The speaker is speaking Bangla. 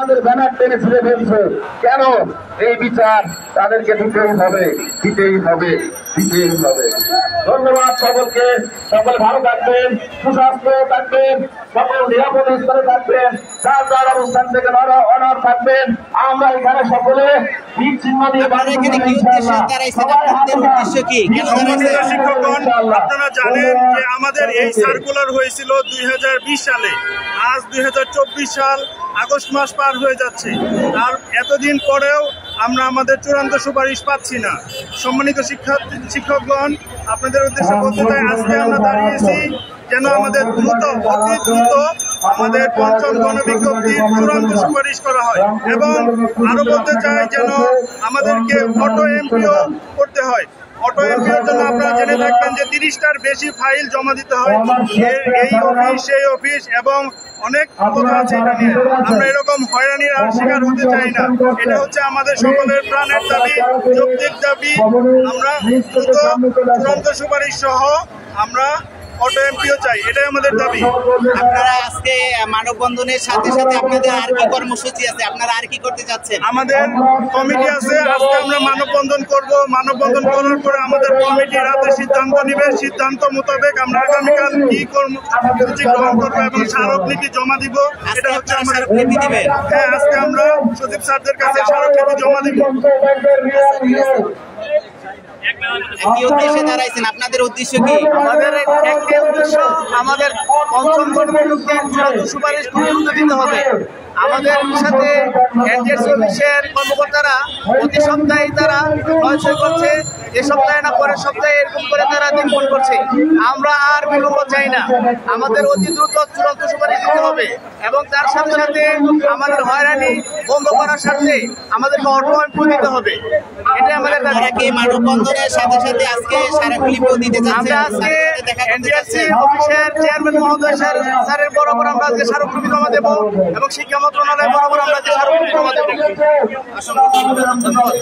আমাদের ব্যানার টেনে ছিঁড়ে ফেলছে। কেন? এই বিচার তাদেরকে দিতেই হবে, দিতেই হবে, দিতেই হবে। ধন্যবাদ সকলকে। সকলে ভালো থাকবেন, সুস্বাস্থ্য থাকবেন, সকল নিরাপদ স্থানে থাকবেন, যার যার অবস্থান থেকে অনর থাকবেন। আমরা এখানে সকলে তীর চিহ্ন দিয়ে আপনারা জানেন যে আমাদের এই সার্কুলার হয়েছিল 2020 সালে। আজ 2024 সাল, আগস্ট মাস পার হয়ে যাচ্ছে। আর এতদিন পরেও আমরা আমাদের চূড়ান্ত সুপারিশ পাচ্ছি না। সম্মানিত শিক্ষকগণ, আপনাদের উদ্দেশ্যে বলতে চাই, আজকে আমরা দাঁড়িয়েছি যেন আমাদের দ্রুত, অতি দ্রুত আমাদের পঞ্চম গণবিজ্ঞপ্তির চূড়ান্ত সুপারিশ করা হয়। এবং আরো বলতে চাই যেন আমাদেরকে অটো এমপিও করতে হয়। অটো এমপিওর জন্য আপনারা জেনে থাকবেন যে 30টার বেশি ফাইল জমা দিতে হয়, এই অফিস সেই অফিস এবং অনেক কথা আছে। এটা নিয়ে আমরা এরকম হয়রানির আর শিকার হতে চাই না। এটা হচ্ছে আমাদের সকলের প্রাণের দাবি, যৌক্তিক দাবি। আমরা দ্রুত চূড়ান্ত সুপারিশ সহ আমরা অটো এমপিও চাই, এটাই আমাদের দাবি। আপনারা আজকে মানববন্ধনের সাথে সাথে আপনাদের আর কি কর্মসূচি আছে? আপনারা আর কি করতে যাচ্ছেন? আমাদের কমিটি আছে, আজকে আমরা মানববন্ধন করব। মানববন্ধন করার পরে আমাদের কমিটি রাতে সিদ্ধান্ত নিবে। সিদ্ধান্ত মোতাবেক আমরা আগামীকাল কি কর্মসূচি গ্রহণ করবো এবং স্মারকলিপি জমা দিব। এটা হচ্ছে আমাদের। হ্যাঁ, আজকে আমরা সচিব স্যারদের কাছে স্মারকলিপি জমা দিব। কি উদ্দেশ্যে দাঁড়াইছেন? আপনাদের উদ্দেশ্য কি? আমাদের একটি উদ্দেশ্য, আমাদের পঞ্চম গণবিজ্ঞপ্তির চূড়ান্ত সুপারিশ গুরুত্ব দিতে হবে। আমাদের সাথে এনজেডসি অফিসের কর্মকর্তারা প্রতি সপ্তাহে তারা নয়ছয় করছে, এ সপ্তাহে না পরের সপ্তাহে এরকম করে তারা দিনক্ষণ করছে। আমরা আর বিলম্ব চাই না, আমাদের অতি দ্রুত চূড়ান্ত সুপারিশ দিতে হবে এবং তার সাথে সাথে আমাদের হয়রানি বন্ধ করার সাথে আমাদেরকে অটো এমপিও দিতে হবে। এটা আমাদের দাবি। কি মানববন্ধনের সাথে সাথে আজকে স্মারকলিপিও দিতে যাচ্ছেন? আমরা আজকে এনজেডসি অফিসের চেয়ারম্যান মহোদয় স্যারের বরাবর আমরা আজকে স্মারকলিপি জমা দেব এবং শিক্ষা মন্ত্রণালয় বরাবর আমরা যে স্মারকলিপি জমা দেব। অসংখ্য ধন্যবাদ।